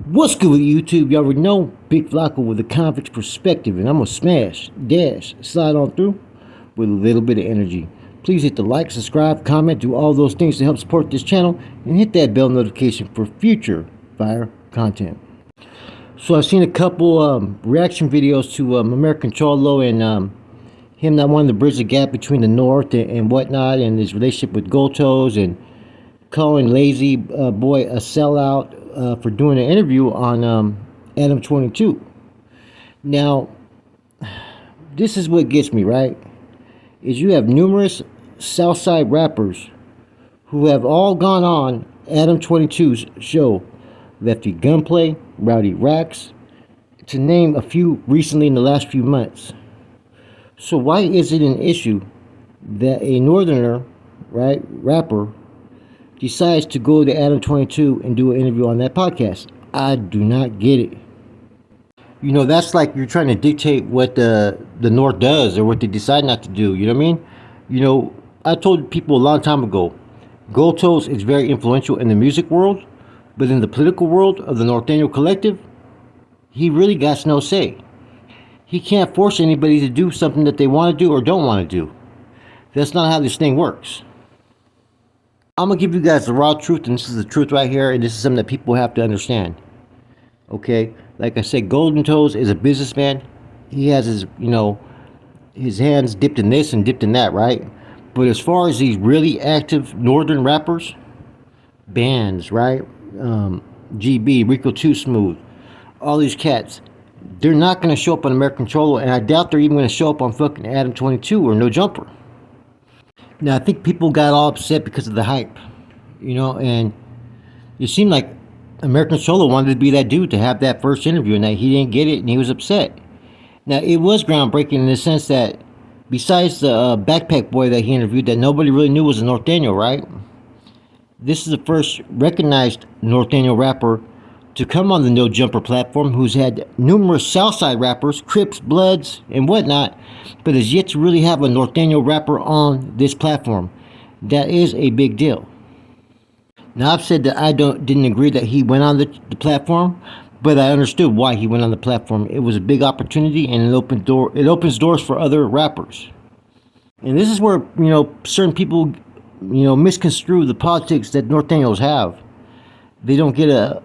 What's good with YouTube? You already know Big Flacco with a convict's perspective, and I'm gonna smash, dash, slide on through with a little bit of energy. Please hit the like, subscribe, comment, do all those things to help support this channel, and hit that bell notification for future fire content. So I've seen a couple reaction videos to American Cholo and him not wanting to bridge the gap between the North and whatnot, and his relationship with Goldtoes, and calling Lazy Boy a sellout for doing an interview on Adam 22. Now, this is what gets me, right? Is you have numerous Southside rappers who have all gone on Adam 22's show. Lefty Gunplay, Rowdy Rax, to name a few recently in the last few months. So why is it an issue that a northerner, right, rapper decides to go to Adam 22 and do an interview on that podcast? I do not get it. You know, that's like you're trying to dictate what the North does or what they decide not to do. You know what I mean? You know, I told people a long time ago, Goldtoes is very influential in the music world, but in the political world of the Norteño Collective, he really got no say. He can't force anybody to do something that they want to do or don't want to do. That's not how this thing works. I'm going to give you guys the raw truth, and this is the truth right here, and this is something that people have to understand. Okay? Like I said, Goldtoes is a businessman. He has his, his hands dipped in this and dipped in that, right? But as far as these really active northern rappers, bands, right? GB, Rico Too Smooth, all these cats, they're not going to show up on American Cholo, and I doubt they're even going to show up on fucking Adam 22 or No Jumper. Now, I think people got all upset because of the hype, and it seemed like American Cholo wanted to be that dude to have that first interview, and that he didn't get it, and he was upset. Now, it was groundbreaking in the sense that besides the backpack boy that he interviewed that nobody really knew was a Norteño, right? This is the first recognized Norteño rapper to come on the No Jumper platform, who's had numerous Southside rappers, Crips, Bloods, and whatnot, but has yet to really have a Norteño rapper on this platform. That is a big deal. Now, I've said that I didn't agree that he went on the platform, but I understood why he went on the platform. It was a big opportunity, and it opens doors for other rappers. And this is where, certain people, misconstrue the politics that Norteños have. They don't get a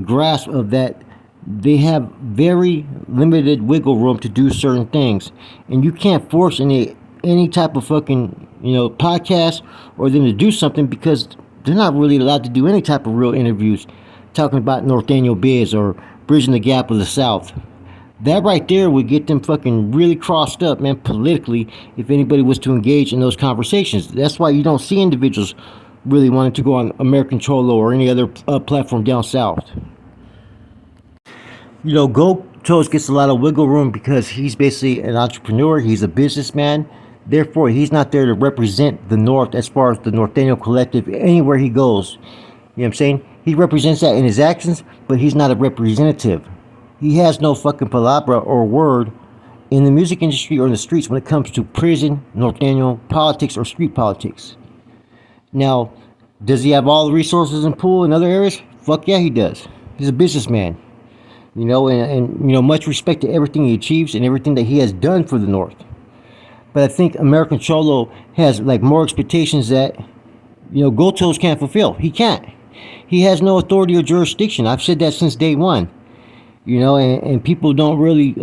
grasp of that. They have very limited wiggle room to do certain things, and you can't force any type of fucking podcast or them to do something, because they're not really allowed to do any type of real interviews talking about Norteño biz or bridging the gap with the South. That right there would get them fucking really crossed up, man, politically, if anybody was to engage in those conversations. That's why you don't see individuals really wanting to go on American Cholo or any other platform down south. Goldtoes gets a lot of wiggle room because he's basically an entrepreneur. He's a businessman. Therefore, he's not there to represent the North as far as the Norteño Collective anywhere he goes. You know what I'm saying? He represents that in his actions, but he's not a representative. He has no fucking palabra or word in the music industry or in the streets when it comes to prison, Norteño politics, or street politics. Now, does he have all the resources and pool in other areas? Fuck yeah, he does. He's a businessman. And much respect to everything he achieves and everything that he has done for the North. But I think American Cholo has more expectations that, Goldtoes can't fulfill. He can't. He has no authority or jurisdiction. I've said that since day one. And people don't really,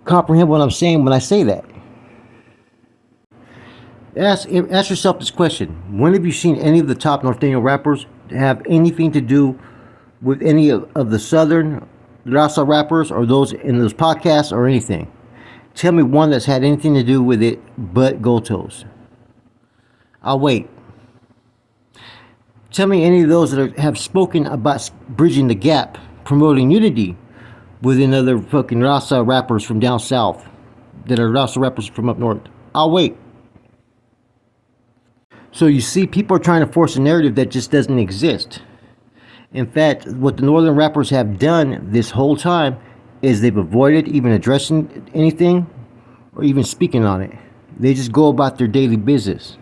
comprehend what I'm saying when I say that. Ask yourself this question. When have you seen any of the top Norteño rappers have anything to do with any of the Southern Raza rappers or those in those podcasts or anything? Tell me one that's had anything to do with it but Goldtoes. I'll wait. Tell me any of those that have spoken about bridging the gap, promoting unity within other fucking Raza rappers from down south that are Raza rappers from up north. I'll wait. So you see, people are trying to force a narrative that just doesn't exist. In fact, what the northern rappers have done this whole time is they've avoided even addressing anything or even speaking on it. They just go about their daily business.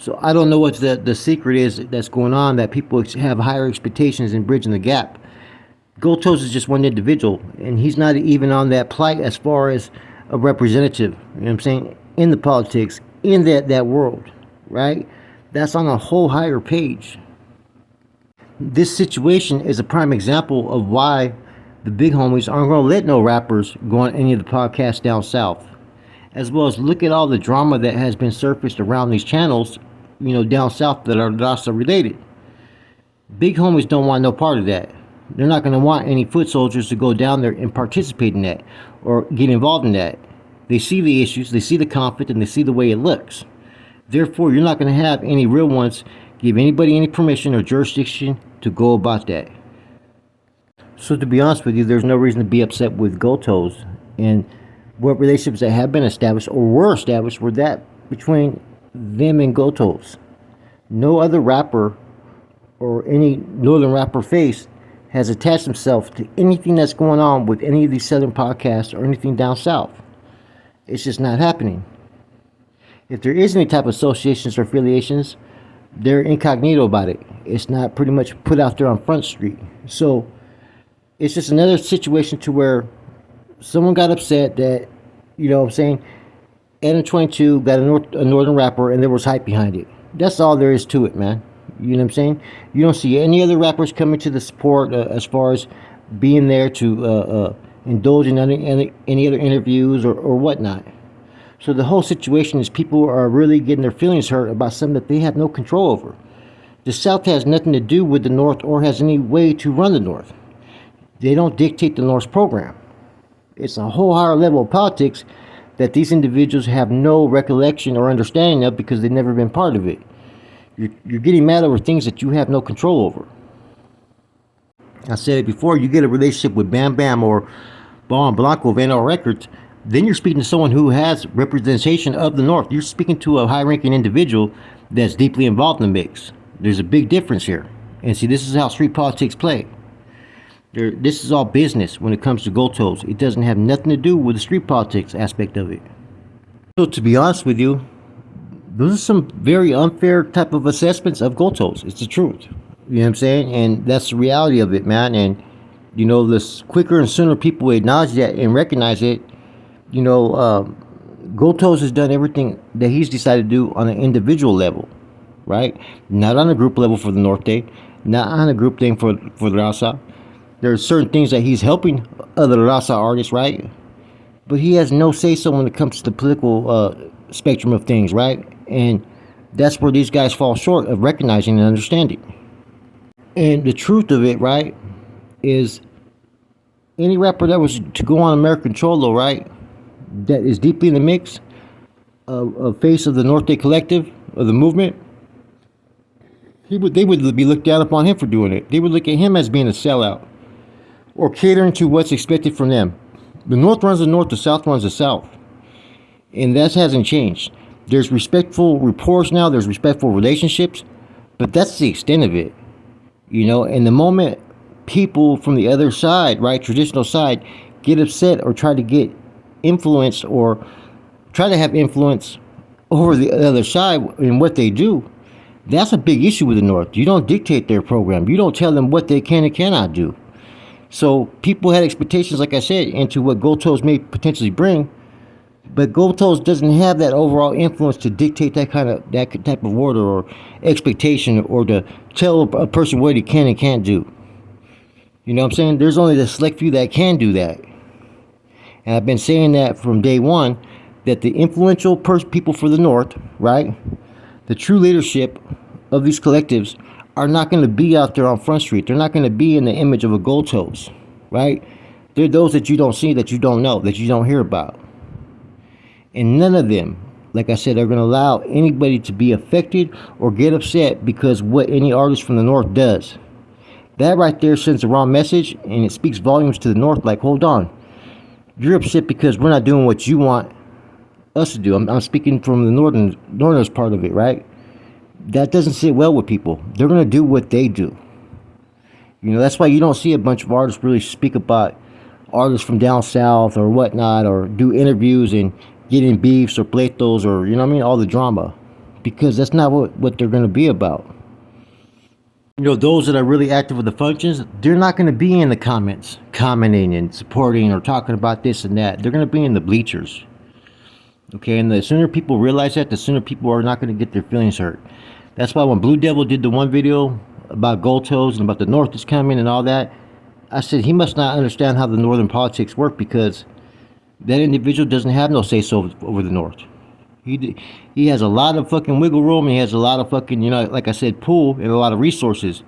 So I don't know what the secret is that's going on that people have higher expectations in bridging the gap. Goldtoes is just one individual, and he's not even on that plight as far as a representative. You know what I'm saying? In the politics, in that world, right? That's on a whole higher page. This situation is a prime example of why the big homies aren't going to let no rappers go on any of the podcasts down south. As well as look at all the drama that has been surfaced around these channels, down south that are also related. Big homies don't want no part of that. They're not going to want any foot soldiers to go down there and participate in that or get involved in that. They see the issues, they see the conflict, and they see the way it looks. Therefore, you're not going to have any real ones give anybody any permission or jurisdiction to go about that. So to be honest with you, there's no reason to be upset with Goldtoes. And what relationships that have been established or were established were that between them and Goldtoes. No other rapper or any northern rapper face has attached himself to anything that's going on with any of these southern podcasts or anything down south. It's just not happening. If there is any type of associations or affiliations, they're incognito about it. It's not pretty much put out there on Front Street. So it's just another situation to where someone got upset that, what I'm saying, Adam 22 got a northern rapper and there was hype behind it. That's all there is to it, man. You know what I'm saying? You don't see any other rappers coming to the support as far as being there to indulge in any other interviews or whatnot. So the whole situation is people are really getting their feelings hurt about something that they have no control over. The South has nothing to do with the North or has any way to run the North. They don't dictate the North's program. It's a whole higher level of politics that these individuals have no recollection or understanding of because they've never been part of it. You're getting mad over things that you have no control over. I said it before, you get a relationship with Bam Bam or Bon Blanco of NR Records, then you're speaking to someone who has representation of the North. You're speaking to a high-ranking individual that's deeply involved in the mix. There's a big difference here. And see, this is how street politics play. This is all business when it comes to Goldtoes. It doesn't have nothing to do with the street politics aspect of it. So to be honest with you, those are some very unfair type of assessments of Goldtoes. It's the truth. You know what I'm saying? And that's the reality of it, man. And, the quicker and sooner people acknowledge that and recognize it, Goldtoes has done everything that he's decided to do on an individual level, right? Not on a group level for the Norte, not on a group thing for the Raza. There are certain things that he's helping other Raza artists, right? But he has no say-so when it comes to the political spectrum of things, right? And that's where these guys fall short of recognizing and understanding. And the truth of it, right, is any rapper that was to go on American Cholo, right, that is deeply in the mix, a face of the Norte collective, of the movement, they would be looked down upon him for doing it. They would look at him as being a sellout or catering to what's expected from them. The North runs the North, the South runs the South. And that hasn't changed. There's respectful reports now, there's respectful relationships, but that's the extent of it. And the moment people from the other side, right, traditional side, get upset or try to get influence or try to have influence over the other side in what they do, that's a big issue with the North. You don't dictate their program. You don't tell them what they can and cannot do. So people had expectations, like I said, into what Goldtoes may potentially bring, but Goldtoes doesn't have that overall influence to dictate that type of order or expectation or to tell a person what he can and can't do. You know what I'm saying? There's only the select few that can do that. And I've been saying that from day one, that the influential people for the North, right, the true leadership of these collectives are not going to be out there on Front Street. They're not going to be in the image of a Goldtoes, right? They're those that you don't see, that you don't know, that you don't hear about. And none of them, like I said, are going to allow anybody to be affected or get upset because what any artist from the North does. That right there sends the wrong message, and it speaks volumes to the North, like, hold on. You're upset because we're not doing what you want us to do. I'm speaking from the northerners part of it, right? That doesn't sit well with people. They're going to do what they do. That's why you don't see a bunch of artists really speak about artists from down south or whatnot, or do interviews and get in beefs or pleitos or, all the drama. because that's not what they're going to be about. You know, those that are really active with the functions, they're not going to be in the comments commenting and supporting or talking about this and that. They're going to be in the bleachers. Okay, and the sooner people realize that, the sooner people are not going to get their feelings hurt. That's why when Blue Devil did the one video about Goldtoes and about the North is coming and all that, I said he must not understand how the Northern politics work, because that individual doesn't have no say-so over the North. He has a lot of fucking wiggle room, and he has a lot of fucking, you know, like I said, pull, and a lot of resources,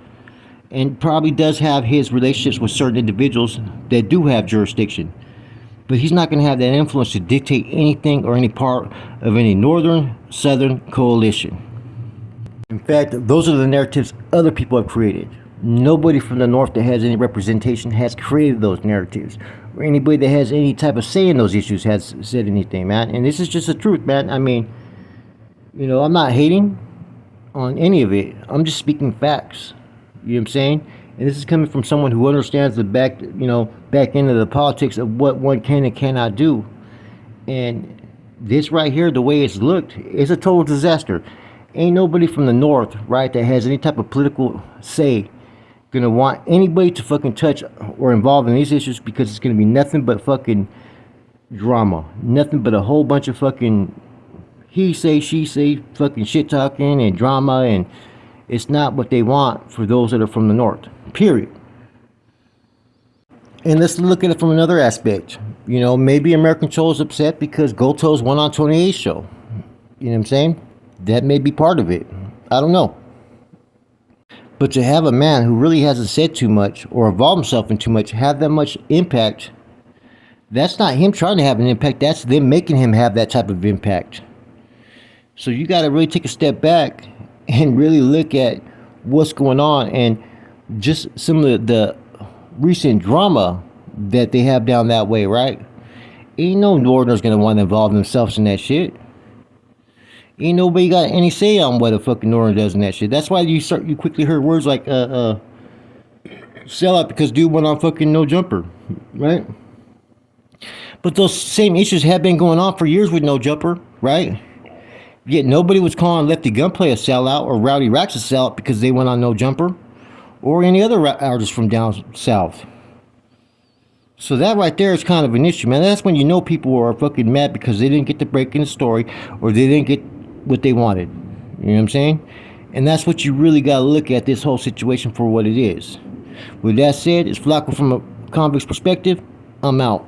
and probably does have his relationships with certain individuals that do have jurisdiction. But he's not going to have that influence to dictate anything or any part of any Northern Southern coalition. In fact, those are the narratives other people have created. Nobody from the North that has any representation has created those narratives, or anybody that has any type of say in those issues has said anything, man. And this is just the truth, man. I mean, you know, I'm not hating on any of it. I'm just speaking facts. You know what I'm saying? And this is coming from someone who understands the back end of the politics of what one can and cannot do. And this right here, the way it's looked, is a total disaster. Ain't nobody from the North, right, that has any type of political say gonna want anybody to fucking touch or involve in these issues, because it's gonna be nothing but fucking drama, nothing but a whole bunch of fucking he say she say fucking shit talking and drama, and it's not what they want for those that are from the North, period. And let's look at it from another aspect. You know, maybe American Cholo's upset because Goldtoes won on 28's show. You know what I'm saying? That may be part of it. I don't know. But to have a man who really hasn't said too much or involved himself in too much have that much impact, that's not him trying to have an impact. That's them making him have that type of impact. So you got to really take a step back and really look at what's going on, and just some of the recent drama that they have down that way, right? Ain't no Northerners going to want to involve themselves in that shit. Ain't nobody got any say on what a fucking Northern does in that shit. That's why you quickly heard words like sell out because dude went on fucking no jumper, right? But those same issues have been going on for years with no jumper, right? Yet nobody was calling Lefty Gunplay a sellout or Rowdy Rax a sellout because they went on no jumper, or any other artist from down south. So that right there is kind of an issue, man. That's when you know people are fucking mad because they didn't get the break in the story, or they didn't get what they wanted. You know what I'm saying? And that's what you really got to look at this whole situation for what it is. With that said, it's Flacco from a convict's perspective. I'm out.